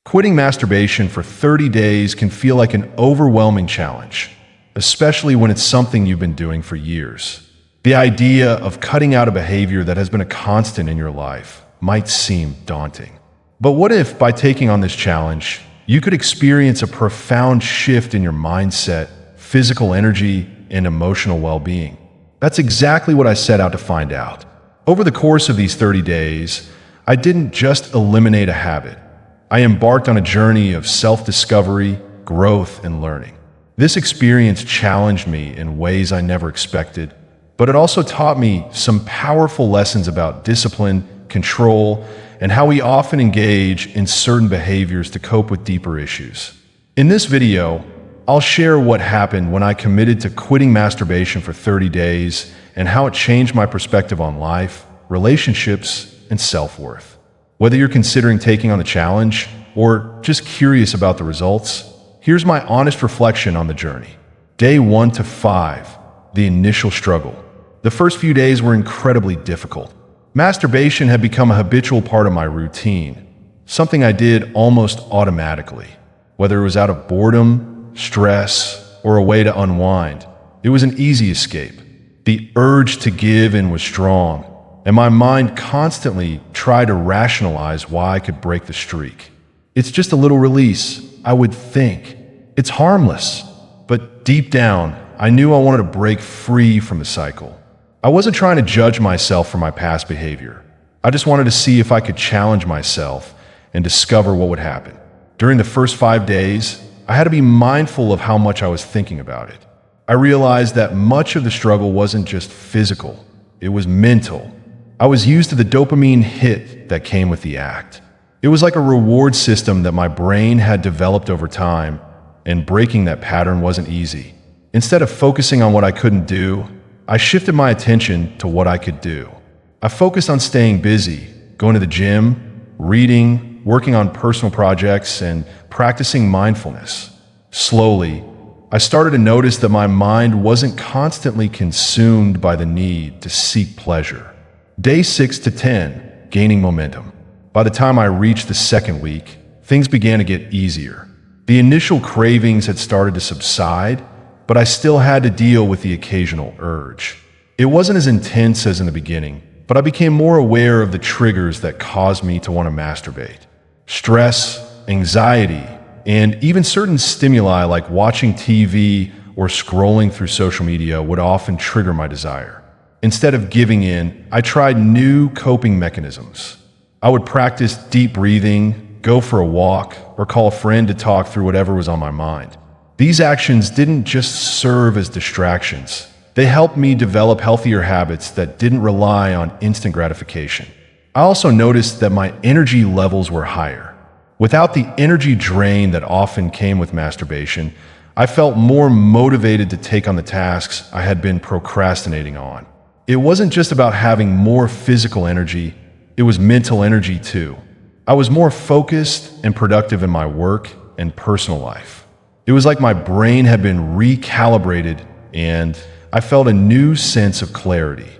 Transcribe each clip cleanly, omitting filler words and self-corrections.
Quitting masturbation for 30 days can feel like an overwhelming challenge, especially when it's something you've been doing for years. The idea of cutting out a behavior that has been a constant in your life might seem daunting. But what if, by taking on this challenge, you could experience a profound shift in your mindset, physical energy, and emotional well-being? That's exactly what I set out to find out. Over the course of these 30 days, I didn't just eliminate a habit. I embarked on a journey of self-discovery, growth, and learning. This experience challenged me in ways I never expected, but it also taught me some powerful lessons about discipline, control, and how we often engage in certain behaviors to cope with deeper issues. In this video, I'll share what happened when I committed to quitting masturbation for 30 days and how it changed my perspective on life, relationships, and self-worth. Whether you're considering taking on the challenge or just curious about the results, here's my honest reflection on the journey. Day 1 to 5, the initial struggle. The first few days were incredibly difficult. Masturbation had become a habitual part of my routine, something I did almost automatically. Whether it was out of boredom, stress, or a way to unwind, it was an easy escape. The urge to give in was strong, and my mind constantly tried to rationalize why I could break the streak. It's just a little release, I would think. It's harmless. But deep down, I knew I wanted to break free from the cycle. I wasn't trying to judge myself for my past behavior. I just wanted to see if I could challenge myself and discover what would happen. During the first 5 days, I had to be mindful of how much I was thinking about it. I realized that much of the struggle wasn't just physical, it was mental. I was used to the dopamine hit that came with the act. It was like a reward system that my brain had developed over time, and breaking that pattern wasn't easy. Instead of focusing on what I couldn't do, I shifted my attention to what I could do. I focused on staying busy, going to the gym, reading, working on personal projects, and practicing mindfulness. Slowly, I started to notice that my mind wasn't constantly consumed by the need to seek pleasure. Day 6 to 10, gaining momentum. By the time I reached the second week, things began to get easier. The initial cravings had started to subside, but I still had to deal with the occasional urge. It wasn't as intense as in the beginning, but I became more aware of the triggers that caused me to want to masturbate. Stress, anxiety, and even certain stimuli like watching TV or scrolling through social media would often trigger my desire. Instead of giving in, I tried new coping mechanisms. I would practice deep breathing, go for a walk, or call a friend to talk through whatever was on my mind. These actions didn't just serve as distractions. They helped me develop healthier habits that didn't rely on instant gratification. I also noticed that my energy levels were higher. Without the energy drain that often came with masturbation, I felt more motivated to take on the tasks I had been procrastinating on. It wasn't just about having more physical energy, it was mental energy too. I was more focused and productive in my work and personal life. It was like my brain had been recalibrated and I felt a new sense of clarity.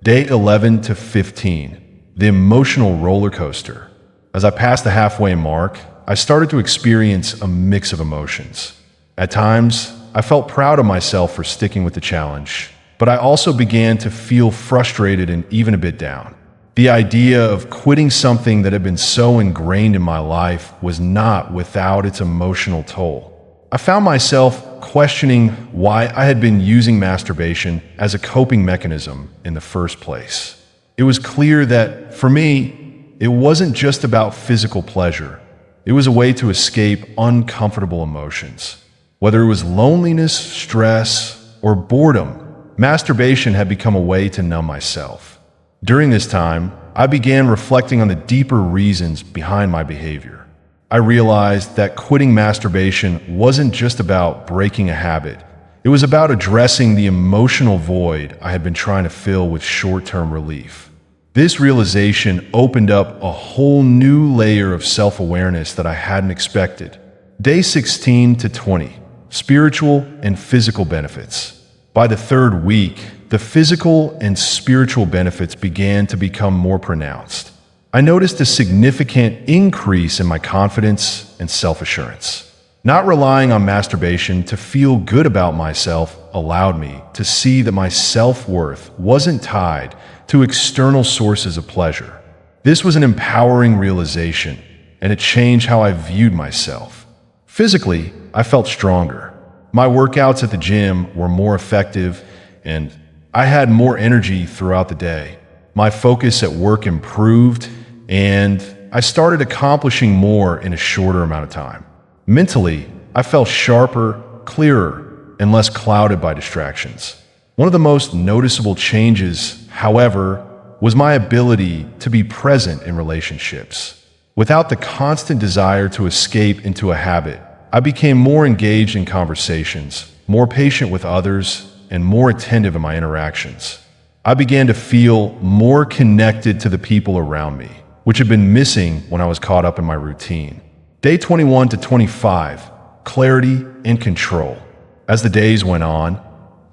Day 11 to 15, the emotional roller coaster. As I passed the halfway mark, I started to experience a mix of emotions. At times, I felt proud of myself for sticking with the challenge, but I also began to feel frustrated and even a bit down. The idea of quitting something that had been so ingrained in my life was not without its emotional toll. I found myself questioning why I had been using masturbation as a coping mechanism in the first place. It was clear that, for me, it wasn't just about physical pleasure. It was a way to escape uncomfortable emotions. Whether it was loneliness, stress, or boredom, masturbation had become a way to numb myself. During this time, I began reflecting on the deeper reasons behind my behavior. I realized that quitting masturbation wasn't just about breaking a habit. It was about addressing the emotional void I had been trying to fill with short-term relief. This realization opened up a whole new layer of self-awareness that I hadn't expected. Day 16 to 20, spiritual and physical benefits. By the third week, the physical and spiritual benefits began to become more pronounced. I noticed a significant increase in my confidence and self-assurance. Not relying on masturbation to feel good about myself allowed me to see that my self-worth wasn't tied to external sources of pleasure. This was an empowering realization, and it changed how I viewed myself. Physically, I felt stronger. My workouts at the gym were more effective, and I had more energy throughout the day. My focus at work improved, and I started accomplishing more in a shorter amount of time. Mentally, I felt sharper, clearer, and less clouded by distractions. One of the most noticeable changes, however, was my ability to be present in relationships. Without the constant desire to escape into a habit, I became more engaged in conversations, more patient with others, and more attentive in my interactions. I began to feel more connected to the people around me, which had been missing when I was caught up in my routine. Day 21 to 25, clarity and control. As the days went on,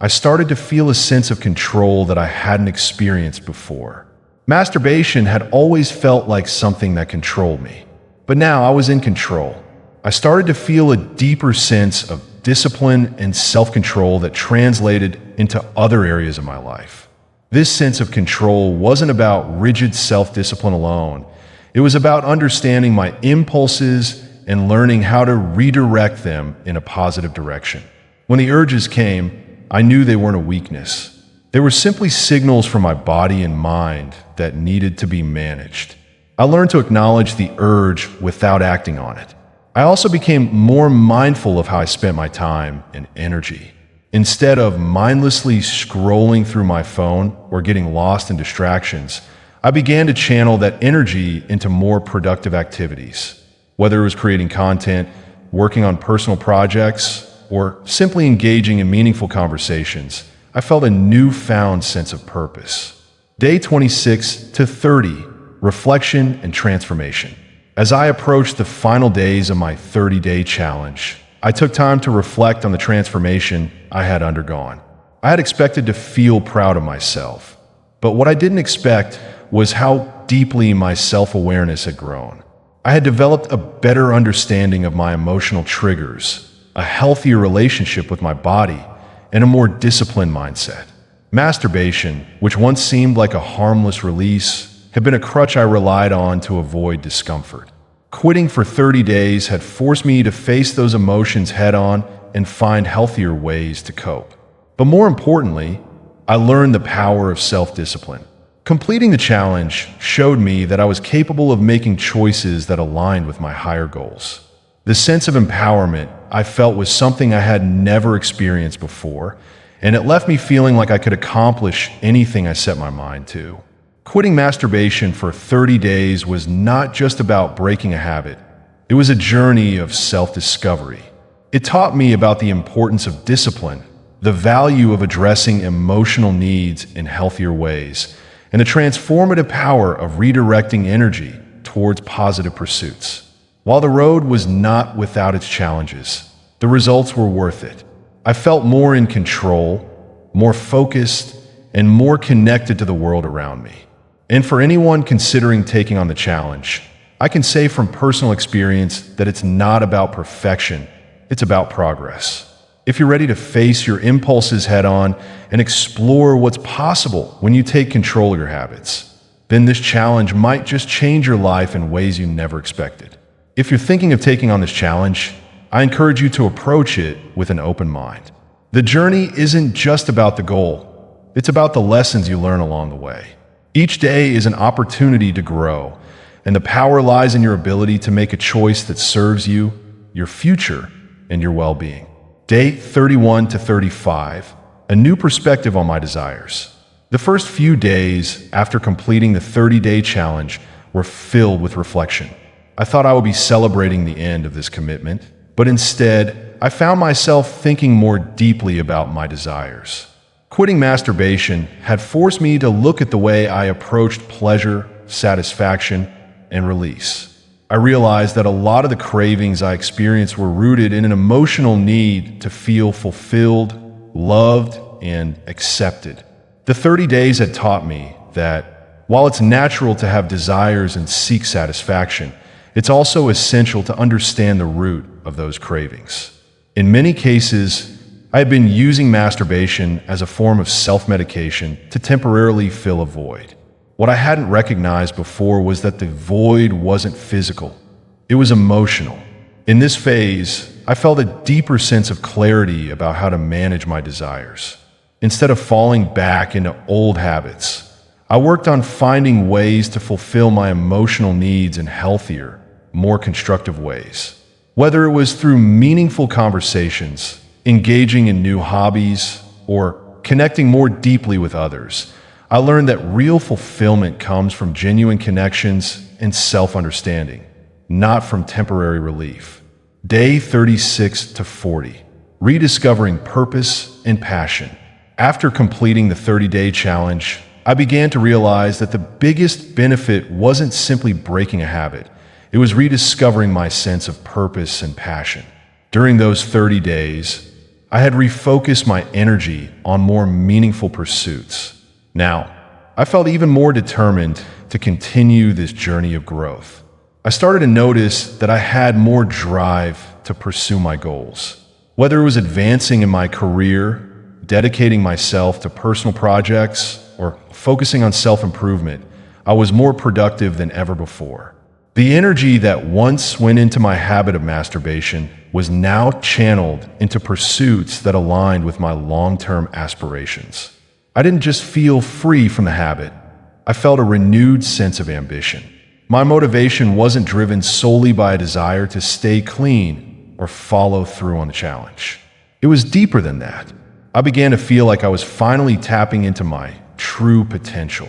I started to feel a sense of control that I hadn't experienced before. Masturbation had always felt like something that controlled me, but now I was in control. I started to feel a deeper sense of discipline and self-control that translated into other areas of my life. This sense of control wasn't about rigid self-discipline alone. It was about understanding my impulses and learning how to redirect them in a positive direction. When the urges came, I knew they weren't a weakness. They were simply signals from my body and mind that needed to be managed. I learned to acknowledge the urge without acting on it. I also became more mindful of how I spent my time and energy. Instead of mindlessly scrolling through my phone or getting lost in distractions, I began to channel that energy into more productive activities. Whether it was creating content, working on personal projects, or simply engaging in meaningful conversations, I felt a newfound sense of purpose. Day 26 to 30, reflection and transformation. As I approached the final days of my 30-day challenge, I took time to reflect on the transformation I had undergone. I had expected to feel proud of myself, but what I didn't expect was how deeply my self-awareness had grown. I had developed a better understanding of my emotional triggers, a healthier relationship with my body, and a more disciplined mindset. Masturbation, which once seemed like a harmless release, had been a crutch I relied on to avoid discomfort. Quitting for 30 days had forced me to face those emotions head-on and find healthier ways to cope. But more importantly, I learned the power of self-discipline. Completing the challenge showed me that I was capable of making choices that aligned with my higher goals. The sense of empowerment I felt was something I had never experienced before, and it left me feeling like I could accomplish anything I set my mind to. Quitting masturbation for 30 days was not just about breaking a habit. It was a journey of self-discovery. It taught me about the importance of discipline, the value of addressing emotional needs in healthier ways, and the transformative power of redirecting energy towards positive pursuits. While the road was not without its challenges, the results were worth it. I felt more in control, more focused, and more connected to the world around me. And for anyone considering taking on the challenge, I can say from personal experience that it's not about perfection, it's about progress. If you're ready to face your impulses head-on and explore what's possible when you take control of your habits, then this challenge might just change your life in ways you never expected. If you're thinking of taking on this challenge, I encourage you to approach it with an open mind. The journey isn't just about the goal, it's about the lessons you learn along the way. Each day is an opportunity to grow, and the power lies in your ability to make a choice that serves you, your future, and your well-being. Day 31 to 35, a new perspective on my desires. The first few days after completing the 30-day challenge were filled with reflection. I thought I would be celebrating the end of this commitment, but instead, I found myself thinking more deeply about my desires. Quitting masturbation had forced me to look at the way I approached pleasure, satisfaction, and release. I realized that a lot of the cravings I experienced were rooted in an emotional need to feel fulfilled, loved, and accepted. The 30 days had taught me that While it's natural to have desires and seek satisfaction, it's also essential to understand the root of those cravings. In many cases, I had been using masturbation as a form of self-medication to temporarily fill a void. What I hadn't recognized before was that the void wasn't physical, it was emotional. In this phase, I felt a deeper sense of clarity about how to manage my desires. Instead of falling back into old habits, I worked on finding ways to fulfill my emotional needs in healthier, more constructive ways. Whether it was through meaningful conversations, engaging in new hobbies, or connecting more deeply with others, I learned that real fulfillment comes from genuine connections and self-understanding, not from temporary relief. Day 36 to 40. Rediscovering purpose and passion. After completing the 30-day challenge, I began to realize that the biggest benefit wasn't simply breaking a habit. It was rediscovering my sense of purpose and passion. During those 30 days, I had refocused my energy on more meaningful pursuits. Now, I felt even more determined to continue this journey of growth. I started to notice that I had more drive to pursue my goals. Whether it was advancing in my career, dedicating myself to personal projects, or focusing on self-improvement, I was more productive than ever before. The energy that once went into my habit of masturbation was now channeled into pursuits that aligned with my long-term aspirations. I didn't just feel free from the habit, I felt a renewed sense of ambition. My motivation wasn't driven solely by a desire to stay clean or follow through on the challenge. It was deeper than that. I began to feel like I was finally tapping into my true potential.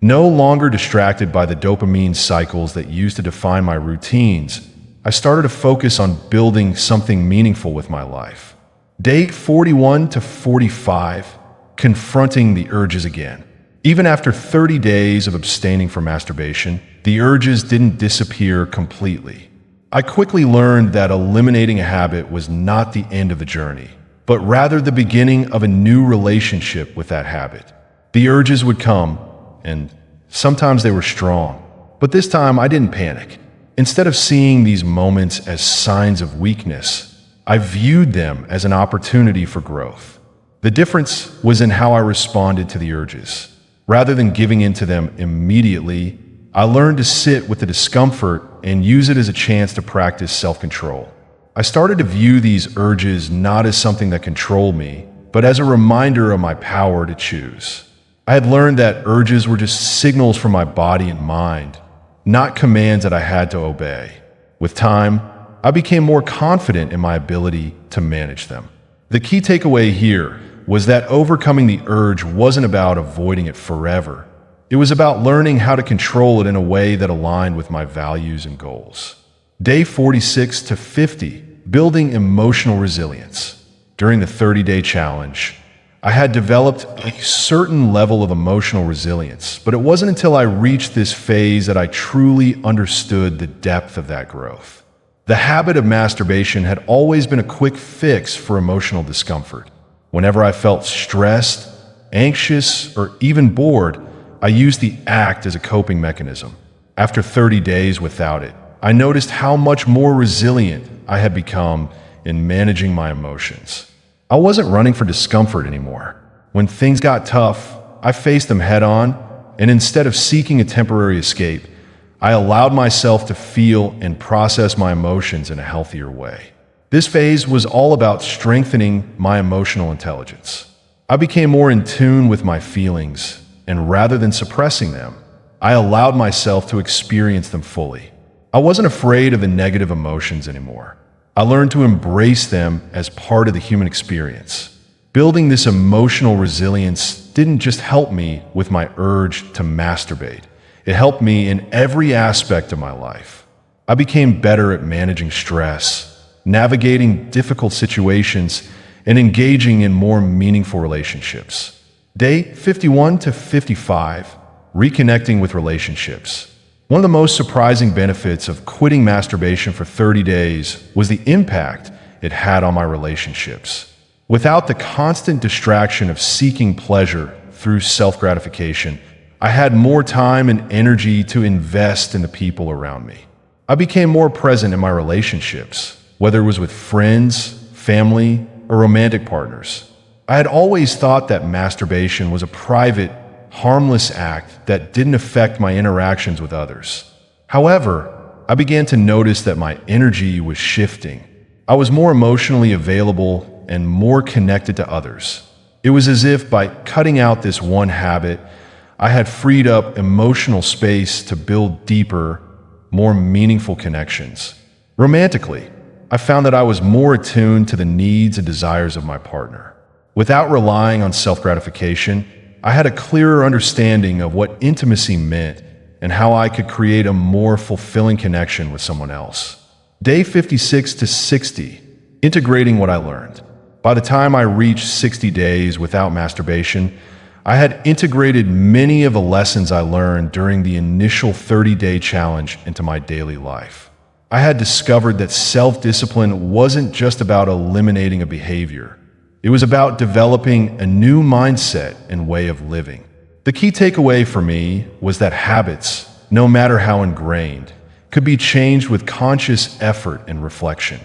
No longer distracted by the dopamine cycles that used to define my routines, I started to focus on building something meaningful with my life. Day 41 to 45, confronting the urges again. Even after 30 days of abstaining from masturbation, the urges didn't disappear completely. I quickly learned that eliminating a habit was not the end of the journey, but rather the beginning of a new relationship with that habit. The urges would come, and sometimes they were strong, but this time I didn't panic. Instead of seeing these moments as signs of weakness, I viewed them as an opportunity for growth. The difference was in how I responded to the urges. Rather than giving in to them immediately, I learned to sit with the discomfort and use it as a chance to practice self-control. I started to view these urges not as something that controlled me, but as a reminder of my power to choose. I had learned that urges were just signals from my body and mind, not commands that I had to obey. With time, I became more confident in my ability to manage them. The key takeaway here was that overcoming the urge wasn't about avoiding it forever. It was about learning how to control it in a way that aligned with my values and goals. Day 46 to 50, building emotional resilience. During the 30-day challenge, I had developed a certain level of emotional resilience, but it wasn't until I reached this phase that I truly understood the depth of that growth. The habit of masturbation had always been a quick fix for emotional discomfort. Whenever I felt stressed, anxious, or even bored, I used the act as a coping mechanism. After 30 days without it, I noticed how much more resilient I had become in managing my emotions. I wasn't running for discomfort anymore. When things got tough, I faced them head on, and instead of seeking a temporary escape, I allowed myself to feel and process my emotions in a healthier way. This phase was all about strengthening my emotional intelligence. I became more in tune with my feelings, and rather than suppressing them, I allowed myself to experience them fully. I wasn't afraid of the negative emotions anymore. I learned to embrace them as part of the human experience. Building this emotional resilience didn't just help me with my urge to masturbate. It helped me in every aspect of my life. I became better at managing stress, navigating difficult situations, and engaging in more meaningful relationships. Day 51 to 55, reconnecting with relationships. One of the most surprising benefits of quitting masturbation for 30 days was the impact it had on my relationships. Without the constant distraction of seeking pleasure through self-gratification, I had more time and energy to invest in the people around me. I became more present in my relationships, whether it was with friends, family, or romantic partners. I had always thought that masturbation was a private, harmless act that didn't affect my interactions with others. However, I began to notice that my energy was shifting. I was more emotionally available and more connected to others. It was as if by cutting out this one habit, I had freed up emotional space to build deeper, more meaningful connections. Romantically, I found that I was more attuned to the needs and desires of my partner. Without relying on self-gratification, I had a clearer understanding of what intimacy meant and how I could create a more fulfilling connection with someone else. Day 56 to 60, integrating what I learned. By the time I reached 60 days without masturbation, I had integrated many of the lessons I learned during the initial 30-day challenge into my daily life. I had discovered that self-discipline wasn't just about eliminating a behavior. It was about developing a new mindset and way of living. The key takeaway for me was that habits, no matter how ingrained, could be changed with conscious effort and reflection.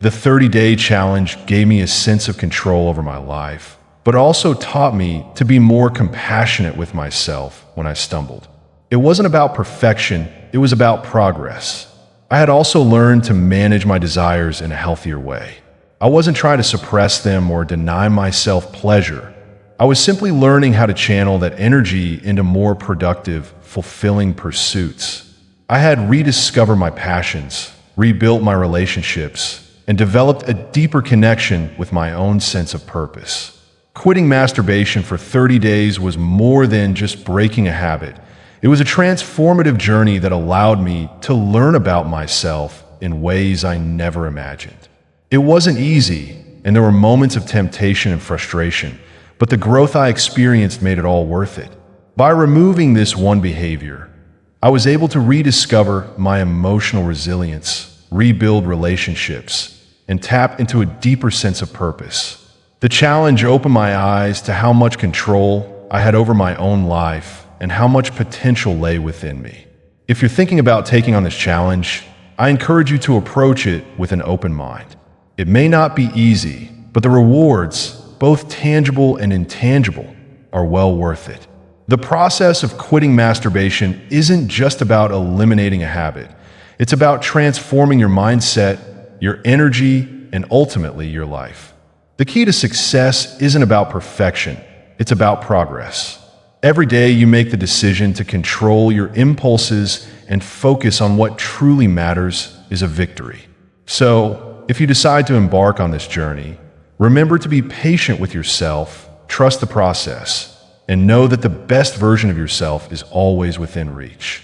The 30-day challenge gave me a sense of control over my life, but also taught me to be more compassionate with myself when I stumbled. It wasn't about perfection, it was about progress. I had also learned to manage my desires in a healthier way. I wasn't trying to suppress them or deny myself pleasure. I was simply learning how to channel that energy into more productive, fulfilling pursuits. I had rediscovered my passions, rebuilt my relationships, and developed a deeper connection with my own sense of purpose. Quitting masturbation for 30 days was more than just breaking a habit. It was a transformative journey that allowed me to learn about myself in ways I never imagined. It wasn't easy, and there were moments of temptation and frustration, but the growth I experienced made it all worth it. By removing this one behavior, I was able to rediscover my emotional resilience, rebuild relationships, and tap into a deeper sense of purpose. The challenge opened my eyes to how much control I had over my own life and how much potential lay within me. If you're thinking about taking on this challenge, I encourage you to approach it with an open mind. It may not be easy, but the rewards, both tangible and intangible, are well worth it. The process of quitting masturbation isn't just about eliminating a habit. It's about transforming your mindset, your energy, and ultimately your life. The key to success isn't about perfection, it's about progress. Every day you make the decision to control your impulses and focus on what truly matters is a victory. So, if you decide to embark on this journey, remember to be patient with yourself, trust the process, and know that the best version of yourself is always within reach.